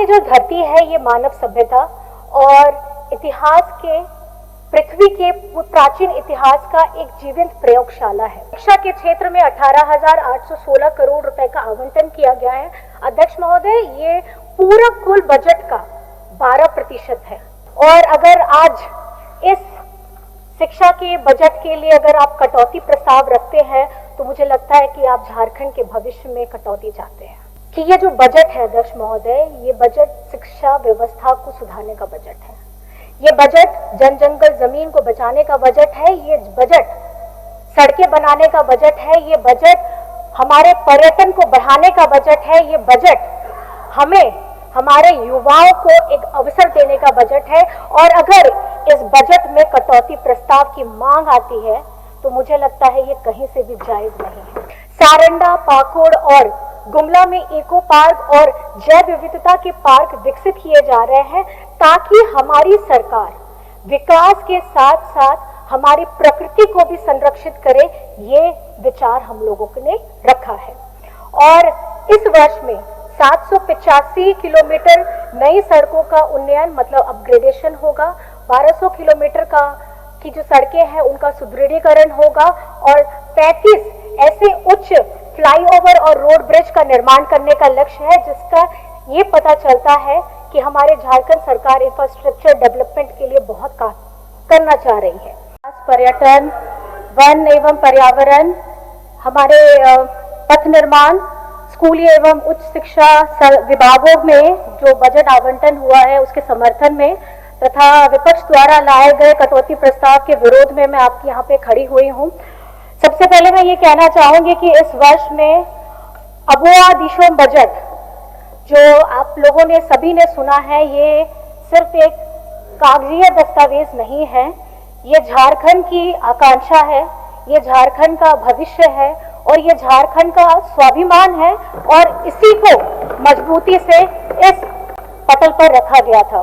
ये जो धरती है ये मानव सभ्यता और इतिहास के, पृथ्वी के प्राचीन इतिहास का एक जीवंत प्रयोगशाला है। शिक्षा के क्षेत्र में 18,816 करोड़ रुपए का आवंटन किया गया है। अध्यक्ष महोदय, ये पूरा कुल बजट का 12% है। और अगर आज इस शिक्षा के बजट के लिए अगर आप कटौती प्रस्ताव रखते हैं तो मुझे लगता है कि आप झारखंड के भविष्य में कटौती चाहते हैं। कि ये जो बजट है अध्यक्ष महोदय, ये बजट शिक्षा व्यवस्था को सुधारने का बजट है। ये बजट जन जंगल जमीन को बचाने का बजट है। ये बजट सड़कें बनाने का बजट है। ये बजट हमारे पर्यटन को बढ़ाने का बजट है। ये बजट हमें हमारे युवाओं को एक अवसर देने का बजट है। और अगर इस बजट में कटौती प्रस्ताव की मांग आती है तो मुझे लगता है ये कहीं से भी जायज नहीं है। सारंडा, पाकुड़ और गुमला में इको पार्क और जैव विविधता के पार्क विकसित किए जा रहे हैं ताकि हमारी सरकार विकास के साथ साथ हमारी प्रकृति को भी संरक्षित करे। ये विचार हम लोगों ने रखा है। और इस वर्ष में 785 किलोमीटर नई सड़कों का उन्नयन मतलब अपग्रेडेशन होगा। 1200 किलोमीटर की जो सड़कें हैं उनका सुदृढ़ीकरण होगा और 35 ऐसे उच्च फ्लाईओवर और रोड ब्रिज का निर्माण करने का लक्ष्य है, जिसका ये पता चलता है कि हमारे झारखंड सरकार इंफ्रास्ट्रक्चर डेवलपमेंट के लिए बहुत काम करना चाह रही है। पर्यटन, वन एवं पर्यावरण, हमारे पथ निर्माण, स्कूली एवं उच्च शिक्षा विभागों में जो बजट आवंटन हुआ है उसके समर्थन में तथा विपक्ष द्वारा लाए गए कटौती प्रस्ताव के विरोध में मैं आपके यहाँ पे खड़ी हुई हूँ। सबसे पहले मैं ये कहना चाहूंगी कि इस वर्ष में अबुआ दिशोम बजट जो आप लोगों ने सभी ने सुना है, ये सिर्फ एक कागजीय दस्तावेज नहीं है। ये झारखंड की आकांक्षा है, ये झारखंड का भविष्य है और ये झारखंड का स्वाभिमान है और इसी को मजबूती से इस पटल पर रखा गया था।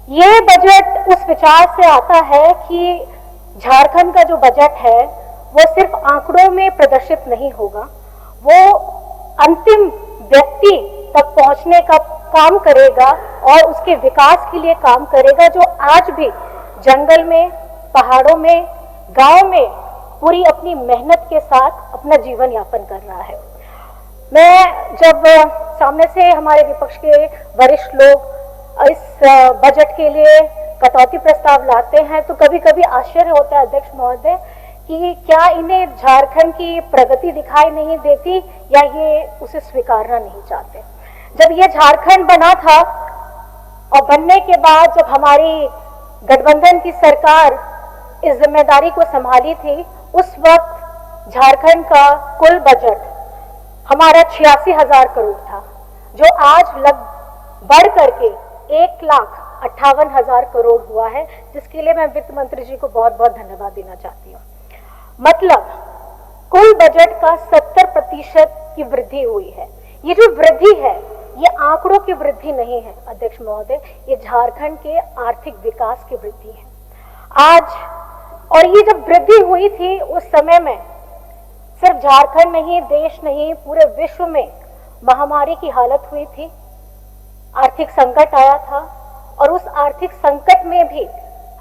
ये बजट उस विचार से आता है कि झारखंड का जो बजट है वो सिर्फ आंकड़ों में प्रदर्शित नहीं होगा, वो अंतिम व्यक्ति तक पहुंचने का काम करेगा और उसके विकास के लिए काम करेगा, जो आज भी जंगल में, पहाड़ों में, गांव में पूरी अपनी मेहनत के साथ अपना जीवन यापन कर रहा है। मैं जब सामने से हमारे विपक्ष के वरिष्ठ लोग इस बजट के लिए कटौती प्रस्ताव लाते हैं तो कभी कभी आश्चर्य होता है अध्यक्ष महोदय कि क्या इन्हें झारखंड की प्रगति दिखाई नहीं देती या ये उसे स्वीकारना नहीं चाहते। जब ये झारखंड बना था और बनने के बाद जब हमारी गठबंधन की सरकार इस जिम्मेदारी को संभाली थी, उस वक्त झारखंड का कुल बजट हमारा 86,000 करोड़ था, जो आज बढ़ करके 1,58,000 करोड़ हुआ है, जिसके लिए मैं वित्त मंत्री जी को बहुत बहुत धन्यवाद देना चाहती हूँ। मतलब कुल बजट का 70% की वृद्धि हुई है। ये जो वृद्धि है ये आंकड़ों की वृद्धि नहीं है अध्यक्ष महोदय, ये झारखंड के आर्थिक विकास की वृद्धि है आज। और ये जब वृद्धि हुई थी उस समय में सिर्फ झारखंड नहीं, देश नहीं, पूरे विश्व में महामारी की हालत हुई थी, आर्थिक संकट आया था और उस आर्थिक संकट में भी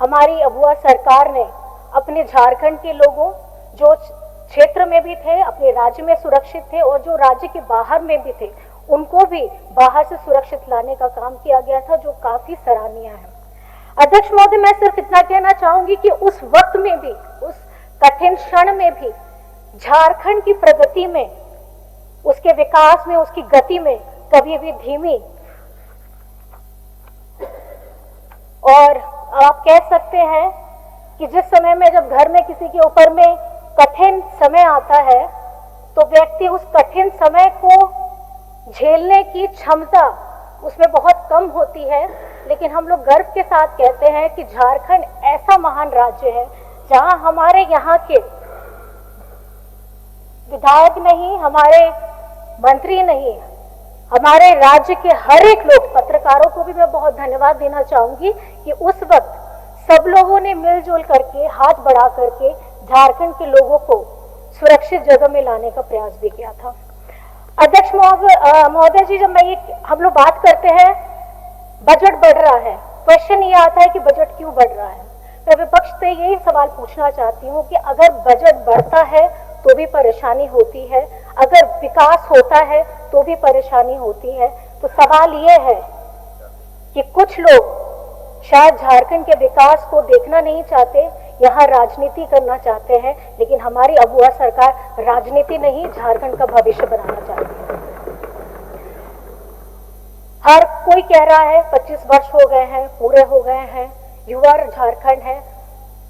हमारी अबुआ सरकार ने अपने झारखंड के लोगों जो क्षेत्र में भी थे, अपने राज्य में सुरक्षित थे और जो राज्य के बाहर में भी थे, उनको भी बाहर से सुरक्षित लाने का काम किया गया था, जो काफी सराहनीय है। अध्यक्ष महोदय, मैं सिर्फ इतना कहना चाहूंगी कि उस वक्त में भी, उस कठिन क्षण में भी झारखंड की प्रगति में, उसके विकास में, उसकी गति में कभी भी धीमी और आप कह सकते हैं कि जिस समय में जब घर में किसी के ऊपर में कठिन समय आता है तो व्यक्ति उस कठिन समय को झेलने की क्षमता उसमें बहुत कम होती है, लेकिन हम लोग गर्व के साथ कहते हैं कि झारखंड ऐसा महान राज्य है जहां हमारे यहाँ के विधायक नहीं, हमारे मंत्री नहीं, हमारे राज्य के हर एक लोग, पत्रकारों को भी मैं बहुत धन्यवाद देना चाहूंगी कि उस वक्त सब लोगों ने मिलजुल करके, हाथ बढ़ा करके झारखंड के लोगों को सुरक्षित जगह में लाने का प्रयास भी किया था। अध्यक्ष महोदय जी, जब हम लोग बात करते हैं बजट बढ़ रहा है, क्वेश्चन ये आता है कि बजट क्यों बढ़ रहा है। मैं विपक्ष से यही सवाल पूछना चाहती हूँ कि अगर बजट बढ़ता है तो भी परेशानी होती है, अगर विकास होता है तो भी परेशानी होती है। तो सवाल ये है कि कुछ लोग शायद झारखंड के विकास को देखना नहीं चाहते, यहाँ राजनीति करना चाहते हैं, लेकिन हमारी अगुआ सरकार राजनीति नहीं, झारखंड का भविष्य बनाना चाहती है। हर कोई कह रहा है 25 वर्ष हो गए हैं, पूरे हो गए हैं, युवा झारखंड है,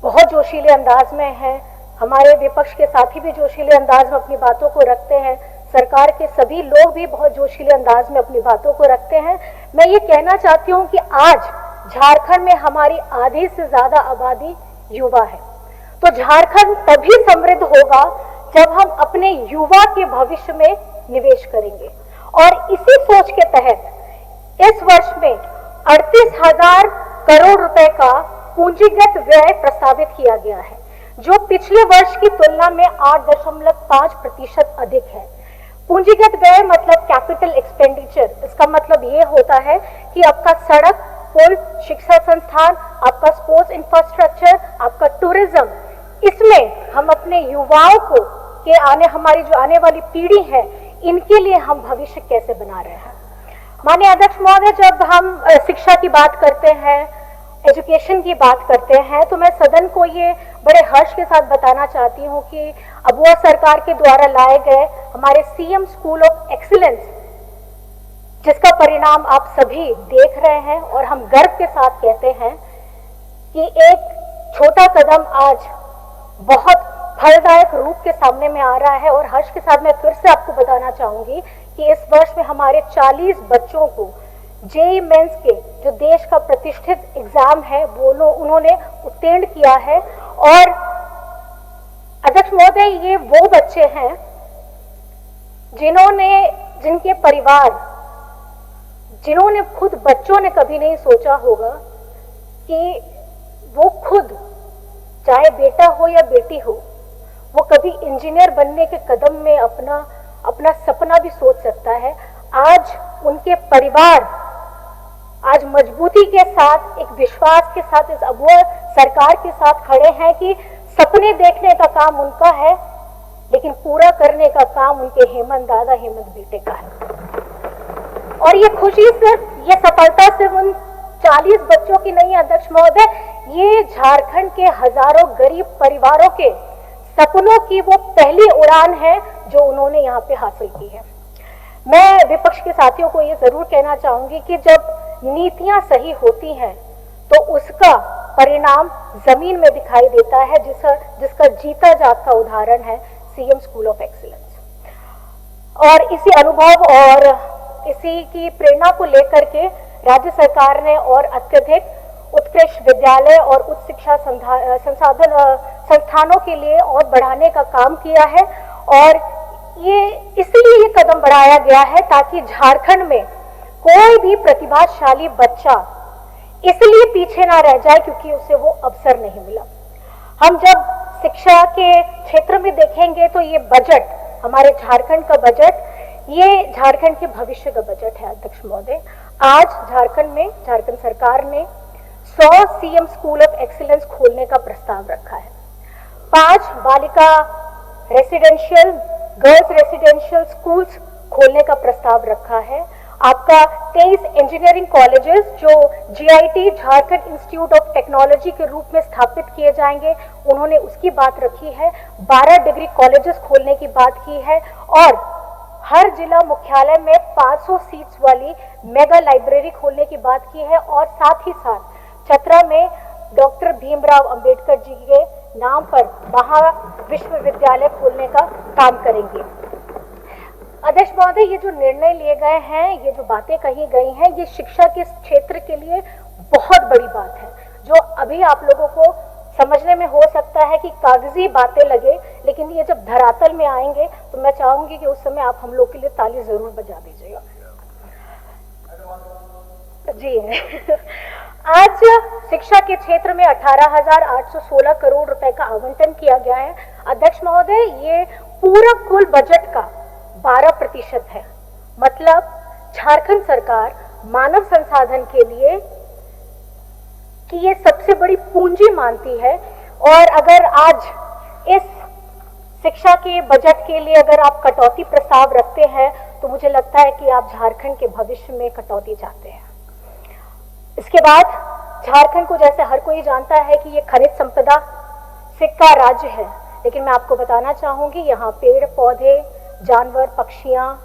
बहुत जोशीले अंदाज में है। हमारे विपक्ष के साथी भी जोशीले अंदाज में अपनी बातों को रखते हैं, सरकार के सभी लोग भी बहुत जोशीले अंदाज में अपनी बातों को रखते हैं। मैं ये कहना चाहती हूँ कि आज झारखंड में हमारी आधी से ज्यादा आबादी युवा है, तो झारखंड तभी समृद्ध होगा जब हम अपने युवा के भविष्य में निवेश करेंगे। और इसी सोच के तहत इस वर्ष में 38,000 करोड़ रुपए का पूंजीगत व्यय प्रस्तावित किया गया है, जो पिछले वर्ष की तुलना में 8.5% अधिक है। पूंजीगत व्यय मतलब कैपिटल एक्सपेंडिचर, इसका मतलब ये होता है कि आपका सड़क, पुल, शिक्षा संस्थान, आपका स्पोर्ट्स इंफ्रास्ट्रक्चर, आपका टूरिज्म, इसमें हम अपने युवाओं को हमारी जो आने वाली पीढ़ी है, इनके लिए हम भविष्य कैसे बना रहे हैं। माननीय अध्यक्ष महोदय, जब हम शिक्षा की बात करते हैं, एजुकेशन की बात करते हैं, तो मैं सदन को ये बड़े हर्ष के साथ बताना चाहती हूँ कि अगुआ सरकार के द्वारा लाए गए हमारे सीएम स्कूल ऑफ एक्सीलेंस, जिसका परिणाम आप सभी देख रहे हैं और हम गर्व के साथ कहते हैं कि एक छोटा कदम आज बहुत फलदायक रूप के सामने में आ रहा है। और हर्ष के साथ मैं फिर से आपको बताना चाहूंगी कि इस वर्ष में हमारे 40 बच्चों को जेईई मेंस के जो देश का प्रतिष्ठित एग्जाम है उन्होंने उत्तीर्ण किया है। और अध्यक्ष महोदय, ये वो बच्चे हैं जिनके परिवार, जिन्होंने खुद बच्चों ने कभी नहीं सोचा होगा कि वो खुद, चाहे बेटा हो या बेटी हो, वो कभी इंजीनियर बनने के कदम में अपना सपना भी सोच सकता है। आज उनके परिवार आज मजबूती के साथ, एक विश्वास के साथ इस अगुआ सरकार के साथ खड़े हैं कि सपने देखने का काम उनका है, लेकिन पूरा करने का काम उनके हेमंत बेटे का है। और ये खुशी सिर्फ, ये सफलता सिर्फ उन 40 बच्चों की नहीं अध्यक्ष महोदय, ये झारखंड के हजारों गरीब परिवारों के सपनों की वो पहली उड़ान है जो उन्होंने यहाँ पे हासिल की है। मैं विपक्ष के साथियों को ये जरूर कहना चाहूंगी कि जब नीतियां सही होती हैं तो उसका परिणाम जमीन में दिखाई देता है, जिसका जीता जागता उदाहरण है सीएम स्कूल ऑफ एक्सीलेंस। और इसी अनुभव और इसी की प्रेरणा को लेकर के राज्य सरकार ने और अत्यधिक उत्कृष्ट विद्यालय और उच्च शिक्षा संस्थानों के लिए और बढ़ाने का काम किया है। और इसलिए ये कदम बढ़ाया गया है ताकि झारखंड में कोई भी प्रतिभाशाली बच्चा इसलिए पीछे ना रह जाए क्योंकि उसे वो अवसर नहीं मिला। हम जब शिक्षा के क्षेत्र में देखेंगे तो ये बजट, हमारे झारखंड का बजट, ये झारखंड के भविष्य का बजट है अध्यक्ष महोदय। आज झारखंड में झारखंड सरकार ने 100 सीएम स्कूल ऑफ एक्सीलेंस खोलने का प्रस्ताव रखा है। 5 बालिका रेसिडेंशियल, गर्ल्स रेसिडेंशियल स्कूल्स खोलने का प्रस्ताव रखा है। आपका 23 इंजीनियरिंग कॉलेजेस जो GIT, Jharkhand institute of technology के रूप में स्थापित किए जाएंगे, उन्होंने उसकी बात रखी है। 12 डिग्री कॉलेजेस खोलने की बात की है और हर जिला मुख्यालय में 500 सीट्स वाली मेगा लाइब्रेरी खोलने की बात की है। और साथ ही साथ चतरा में डॉक्टर भीमराव अंबेडकर जी के नाम पर महाविश्वविद्यालय खोलने का काम करेंगे। अध्यक्ष महोदय, ये जो निर्णय लिए गए हैं, ये जो बातें कही गई हैं, ये शिक्षा के क्षेत्र के लिए बहुत बड़ी बात है, जो अभी आप लोगों को समझने में हो सकता है कि कागजी बातें लगे, लेकिन ये जब धरातल में आएंगे तो मैं चाहूंगी कि उस समय आप हम लोग के लिए ताली जरूर बजा दीजिएगा। जी आज शिक्षा के क्षेत्र में 18,816 करोड़ रुपए का आवंटन किया गया है। अध्यक्ष महोदय, ये पूरा कुल बजट का 12% है। मतलब झारखंड सरकार मानव संसाधन के लिए कि ये सबसे बड़ी पूंजी मानती है। और अगर आज इस शिक्षा के बजट के लिए अगर आप कटौती प्रस्ताव रखते हैं तो मुझे लगता है कि आप झारखंड के भविष्य में कटौती चाहते हैं। इसके बाद झारखंड को जैसे हर कोई जानता है कि ये खनिज संपदा से का राज्य है, लेकिन मैं आपको बताना चाहूंगी यहाँ पेड़ पौधे, जानवर, पक्षियां,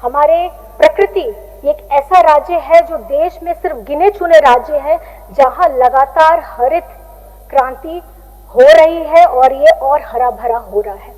हमारे प्रकृति, ये एक ऐसा राज्य है जो देश में सिर्फ गिने चुने राज्य है जहां लगातार हरित क्रांति हो रही है और ये और हरा भरा हो रहा है।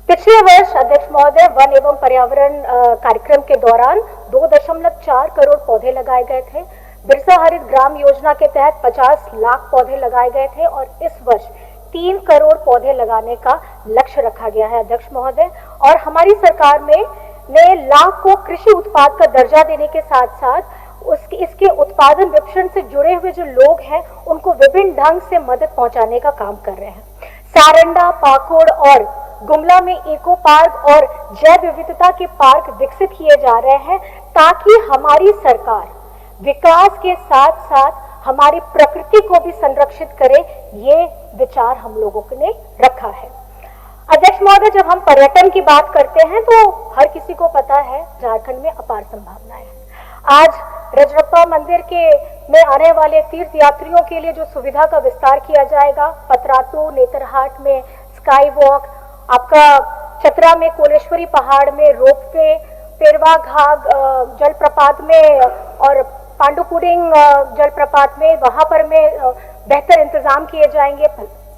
पिछले वर्ष अध्यक्ष महोदय वन एवं पर्यावरण कार्यक्रम के दौरान 2.4 करोड़ पौधे लगाए गए थे। बिरसा हरित ग्राम योजना के तहत 50 लाख पौधे लगाए गए थे और इस वर्ष 3 करोड़ पौधे लगाने का लक्ष्य रखा गया है अध्यक्ष महोदय। और हमारी सरकार में ने लाख को कृषि उत्पाद का दर्जा देने के साथ साथ इसके उत्पादन विपणन से जुड़े हुए जो लोग हैं उनको विभिन्न ढंग से मदद पहुंचाने का काम कर रहे हैं। सारंडा, पाकुड़ और गुमला में इको पार्क और जैव विविधता के पार्क विकसित किए जा रहे हैं ताकि हमारी सरकार विकास के साथ साथ हमारी प्रकृति को भी संरक्षित करे। ये विचार हम लोगों ने रखा है। अध्यक्ष महोदय, जब हम पर्यटन की बात करते हैं तो हर किसी को पता है झारखंड में अपार संभावनाएं हैं। आज रजरप्पा मंदिर में आने वाले तीर्थ यात्रियों के लिए जो सुविधा का विस्तार किया जाएगा, पतरातू, नेतरहाट में स्काई वॉक, आपका चतरा में कोलेश्वरी पहाड़ में रोपवे, पेरवा घाग जलप्रपात में और पांडुपुडिंग जलप्रपात में वहां पर में बेहतर इंतजाम किए जाएंगे।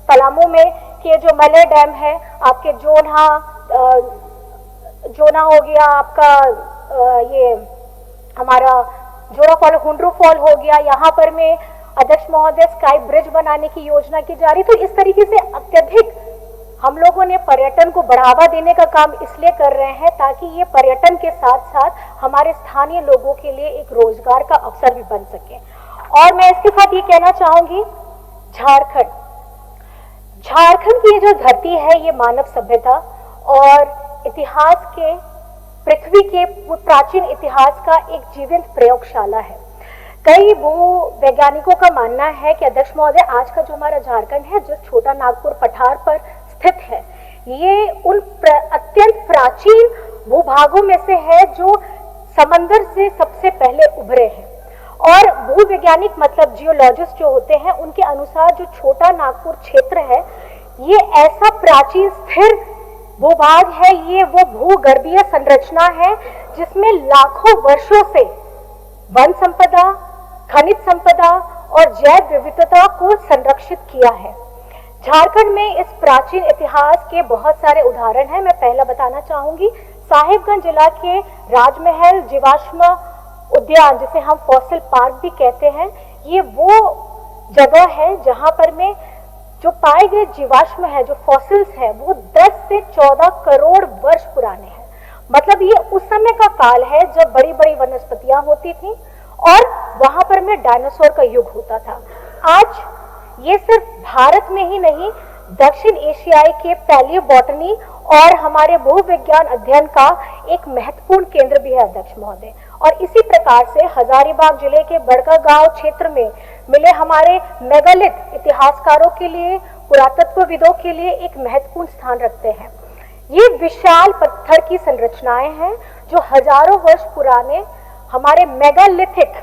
पलामू में कि जो मले डैम है, आपके जोना हो गया, आपका ये हमारा जोरा फॉल, हुंड्रू फॉल हो गया, यहाँ पर में अध्यक्ष महोदय स्काई ब्रिज बनाने की योजना की जा रही। तो इस तरीके से अत्यधिक हम लोगों ने पर्यटन को बढ़ावा देने का काम इसलिए कर रहे हैं ताकि ये पर्यटन के साथ साथ हमारे स्थानीय लोगों के लिए एक रोजगार का अवसर भी बन सके। और मैं इसके साथ ये कहना चाहूंगी, झारखंड की जो धरती है ये मानव सभ्यता और इतिहास के, पृथ्वी के प्राचीन इतिहास का एक जीवंत प्रयोगशाला है। कई भू वैज्ञानिकों का मानना है कि अध्यक्ष महोदय आज का जो हमारा झारखंड है, जो छोटा नागपुर पठार पर स्थित है, ये उन अत्यंत प्राचीन भूभागों में से है जो समंदर से सबसे पहले उभरे हैं। और भूवैज्ञानिक मतलब जियोलॉजिस्ट जो होते हैं उनके अनुसार जो छोटा नागपुर क्षेत्र है ये ऐसा प्राचीन स्थिर भूभाग है, ये वो भूगर्भीय संरचना है जिसमें लाखों वर्षों से वन संपदा, खनिज संपदा और जैव विविधता को संरक्षित किया है। झारखंड में इस प्राचीन इतिहास के बहुत सारे उदाहरण हैं। मैं पहला बताना चाहूंगी, साहिबगंज जिला के राजमहल जीवाश्म उद्यान, जिसे हम फॉसिल पार्क भी कहते हैं, ये वो जगह है जहां पर में जो पाए गए जीवाश्म है, जो फॉसिल्स है, वो 10 से 14 करोड़ वर्ष पुराने हैं। मतलब ये उस समय का काल है जब बड़ी बड़ी वनस्पतियां होती थी और वहां पर में डायनासोर का युग होता था। आज ये सिर्फ भारत में ही नहीं, दक्षिण एशियाई के पैलियोबॉटनी और हमारे भूविज्ञान अध्ययन का एक महत्वपूर्ण केंद्र भी है अध्यक्ष महोदय। और इसी प्रकार से हजारीबाग जिले के बड़कागांव क्षेत्र में मिले हमारे मेगालिथ इतिहासकारों के लिए, पुरातत्वविदों के लिए एक महत्वपूर्ण स्थान रखते हैं। ये विशाल पत्थर की संरचनाएं हैं जो हजारों वर्ष पुराने हमारे मेगालिथिक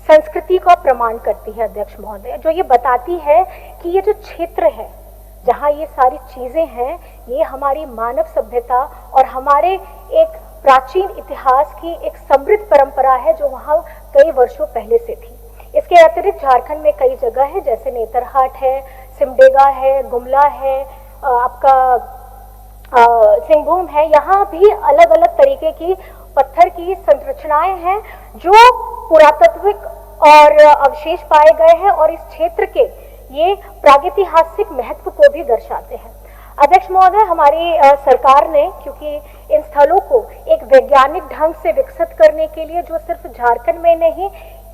संस्कृति का प्रमाण करती है अध्यक्ष महोदय, जो ये बताती है कि ये जो क्षेत्र है जहाँ ये सारी चीजें हैं, ये हमारी मानव सभ्यता और हमारे एक प्राचीन इतिहास की एक समृद्ध परंपरा है जो वहाँ कई वर्षों पहले से थी। इसके अतिरिक्त झारखंड में कई जगह है, जैसे नेतरहाट है, सिमडेगा है, गुमला है, आपका सिंहभूम है। यहाँ भी अलग अलग तरीके की पत्थर की संरचनाएं हैं जो पुरातत्विक और अवशेष पाए गए हैं और इस क्षेत्र के ये प्रागैतिहासिक महत्व को भी दर्शाते हैं। अध्यक्ष महोदय, हमारी सरकार ने क्योंकि इन स्थलों को एक वैज्ञानिक ढंग से विकसित करने के लिए, जो सिर्फ झारखंड में नहीं,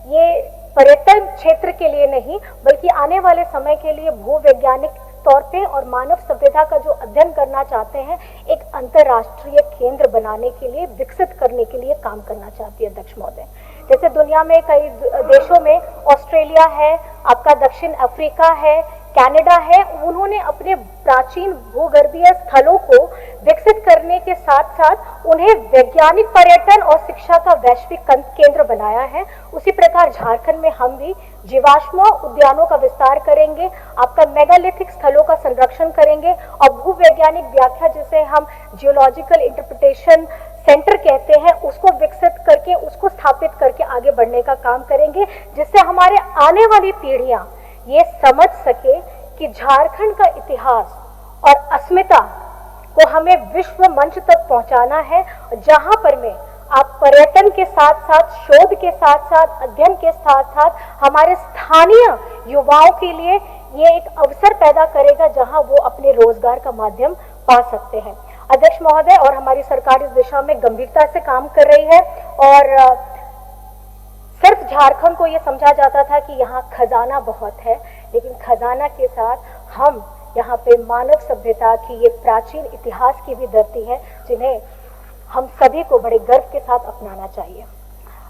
ये पर्यटन क्षेत्र के लिए नहीं बल्कि आने वाले समय के लिए भूवैज्ञानिक तौर पे और मानव सभ्यता का जो अध्ययन करना चाहते हैं, एक अंतर्राष्ट्रीय केंद्र बनाने के लिए, विकसित करने के लिए काम करना चाहती है अध्यक्ष महोदय। जैसे दुनिया में कई देशों में ऑस्ट्रेलिया है, आपका दक्षिण अफ्रीका है, कनाडा है, उन्होंने अपने प्राचीन भूगर्भीय स्थलों को विकसित करने के साथ साथ उन्हें वैज्ञानिक पर्यटन और शिक्षा का वैश्विक केंद्र बनाया है। उसी प्रकार झारखंड में हम भी जीवाश्म उद्यानों का विस्तार करेंगे, आपका मेगालिथिक स्थलों का संरक्षण करेंगे और भूवैज्ञानिक व्याख्या जिसे हम जियोलॉजिकल इंटरप्रिटेशन सेंटर कहते हैं उसको विकसित करके उसको स्थापित करके आगे बढ़ने का काम करेंगे, जिससे हमारे आने वाली पीढ़ियां ये समझ सके कि झारखंड का इतिहास और अस्मिता को हमें विश्व मंच तक पहुंचाना है, जहां पर में आप पर्यटन के साथ साथ, शोध के साथ साथ, अध्ययन के साथ साथ हमारे स्थानीय युवाओं के लिए ये एक अवसर पैदा करेगा जहां वो अपने रोजगार का माध्यम पा सकते हैं। अध्यक्ष महोदय और हमारी सरकार इस दिशा में गंभीरता से काम कर रही है और सिर्फ झारखंड को ये समझा जाता था कि यहाँ खजाना बहुत है, लेकिन खजाना के साथ हम यहाँ पे मानव सभ्यता की ये प्राचीन इतिहास की भी धरती है, जिन्हें हम सभी को बड़े गर्व के साथ अपनाना चाहिए।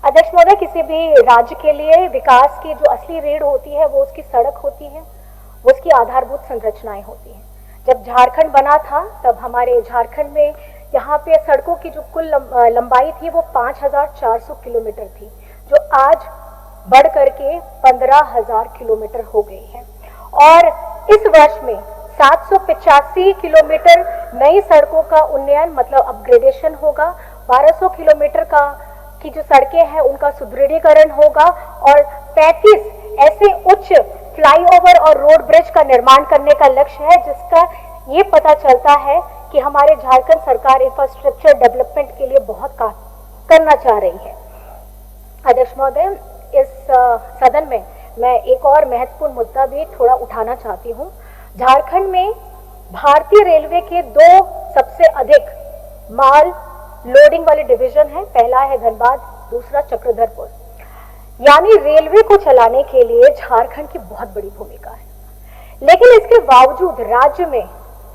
अध्यक्ष महोदय, किसी भी राज्य के लिए विकास की जो असली रीढ़ होती है वो उसकी सड़क होती है, वो उसकी आधारभूत संरचनाएं होती हैं। जब झारखंड बना था तब हमारे झारखंड में यहाँ पे सड़कों की जो कुल लंबाई थी वो 5400 किलोमीटर थी, जो आज बढ़ करके 15,000 किलोमीटर हो गई है। और इस वर्ष में 785 किलोमीटर नई सड़कों का उन्नयन मतलब अपग्रेडेशन होगा, 1200 किलोमीटर की जो सड़कें हैं उनका सुदृढ़ीकरण होगा और 35 ऐसे उच्च फ्लाईओवर और रोड ब्रिज का निर्माण करने का लक्ष्य है, जिसका ये पता चलता है कि हमारे झारखंड सरकार इंफ्रास्ट्रक्चर डेवलपमेंट के लिए बहुत काम करना चाह रही है। अध्यक्ष महोदय, इस सदन में मैं एक और महत्वपूर्ण मुद्दा भी थोड़ा उठाना चाहती हूँ। झारखंड में भारतीय रेलवे के 2 सबसे अधिक माल लोडिंग वाले डिवीजन हैं, पहला है धनबाद, दूसरा चक्रधरपुर। यानी रेलवे को चलाने के लिए झारखंड की बहुत बड़ी भूमिका है, लेकिन इसके बावजूद राज्य में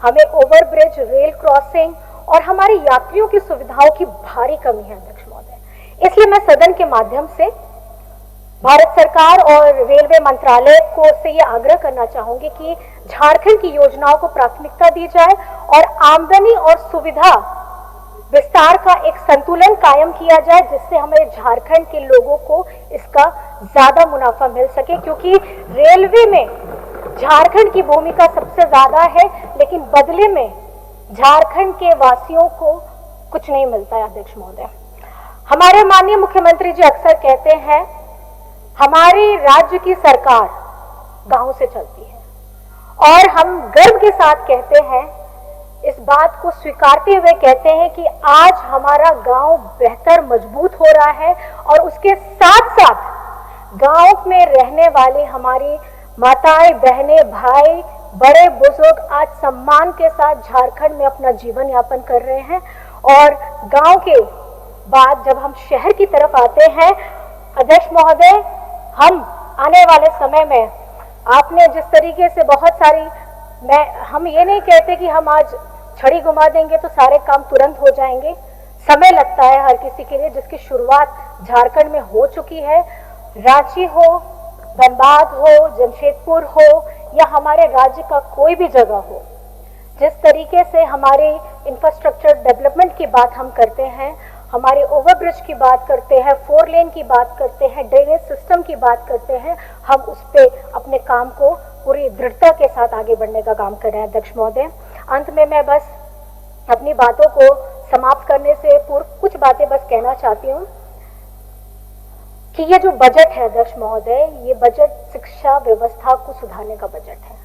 हमें ओवरब्रिज, रेल क्रॉसिंग और हमारे यात्रियों की सुविधाओं की भारी कमी है। अध्यक्ष महोदय, इसलिए मैं सदन के माध्यम से भारत सरकार और रेलवे मंत्रालय को से ये आग्रह करना चाहूंगी कि झारखंड की योजनाओं को प्राथमिकता दी जाए और आमदनी और सुविधा विस्तार का एक संतुलन कायम किया जाए, जिससे हमारे झारखंड के लोगों को इसका ज्यादा मुनाफा मिल सके, क्योंकि रेलवे में झारखंड की भूमिका सबसे ज्यादा है, लेकिन बदले में झारखंड के वासियों को कुछ नहीं मिलता है। अध्यक्ष महोदय, हमारे माननीय मुख्यमंत्री जी अक्सर कहते हैं हमारे राज्य की सरकार गांव से चलती है, और हम गर्व के साथ कहते हैं, इस बात को स्वीकारते हुए कहते हैं कि आज हमारा गांव बेहतर मजबूत हो रहा है और उसके साथ साथ गांव में रहने वाले हमारी माताएं, बहनें, भाई, बड़े बुजुर्ग आज सम्मान के साथ झारखंड में अपना जीवन यापन कर रहे हैं। और गांव के बाद जब हम शहर की तरफ आते हैं, अध्यक्ष महोदय, हम आने वाले समय में आपने जिस तरीके से बहुत सारी, हम ये नहीं कहते कि हम आज छड़ी घुमा देंगे तो सारे काम तुरंत हो जाएंगे, समय लगता है हर किसी के लिए, जिसकी शुरुआत झारखंड में हो चुकी है। रांची हो, धनबाद हो, जमशेदपुर हो या हमारे राज्य का कोई भी जगह हो, जिस तरीके से हमारे इंफ्रास्ट्रक्चर डेवलपमेंट की बात हम करते हैं, हमारे ओवरब्रिज की बात करते हैं, 4 लेन की बात करते हैं, ड्रेनेज सिस्टम की बात करते हैं, हम उस पर अपने काम को पूरी दृढ़ता के साथ आगे बढ़ने का काम कर रहे हैं। अध्यक्ष महोदय, अंत में मैं बस अपनी बातों को समाप्त करने से पूर्व कुछ बातें बस कहना चाहती हूँ कि ये जो बजट है अध्यक्ष महोदय, ये बजट शिक्षा व्यवस्था को सुधारने का बजट है,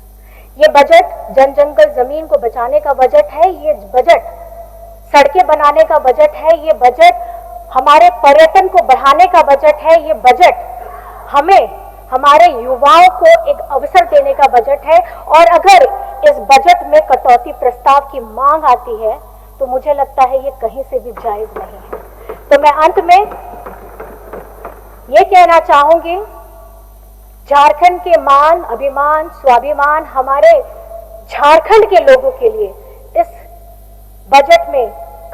ये बजट जन जंगल जमीन को बचाने का बजट है, ये बजट सड़कें बनाने का बजट है, ये बजट हमारे पर्यटन को बढ़ाने का बजट है, ये बजट हमें हमारे युवाओं को एक अवसर देने का बजट है। और अगर इस बजट में कटौती प्रस्ताव की मांग आती है तो मुझे लगता है ये कहीं से भी जायज नहीं है। तो मैं अंत में ये कहना चाहूंगी, झारखंड के मान, अभिमान, स्वाभिमान, हमारे झारखंड के लोगों के लिए इस बजट में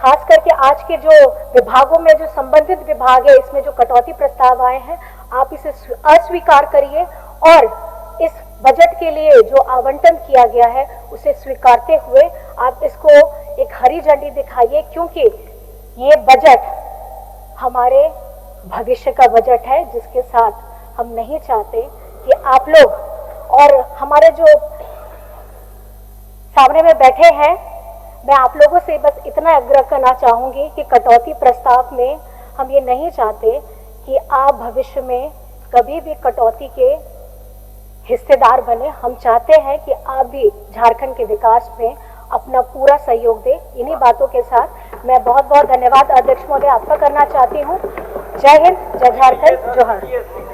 खास करके आज के जो विभागों में जो संबंधित विभाग है, इसमें जो कटौती प्रस्ताव आए हैं, आप इसे अस्वीकार करिए और इस बजट के लिए जो आवंटन किया गया है उसे स्वीकारते हुए आप इसको एक हरी झंडी दिखाइए, क्योंकि ये बजट हमारे भविष्य का बजट है, जिसके साथ हम नहीं चाहते कि आप लोग और हमारे जो सामने में बैठे हैं, मैं आप लोगों से बस इतना आग्रह करना चाहूंगी कि कटौती प्रस्ताव में हम ये नहीं चाहते कि आप भविष्य में कभी भी कटौती के हिस्सेदार बने। हम चाहते हैं कि आप भी झारखंड के विकास में अपना पूरा सहयोग दें। इन्हीं बातों के साथ मैं बहुत बहुत धन्यवाद अध्यक्ष महोदय आपका करना चाहती हूँ। जय हिंद, जय झारखंड, जोहार।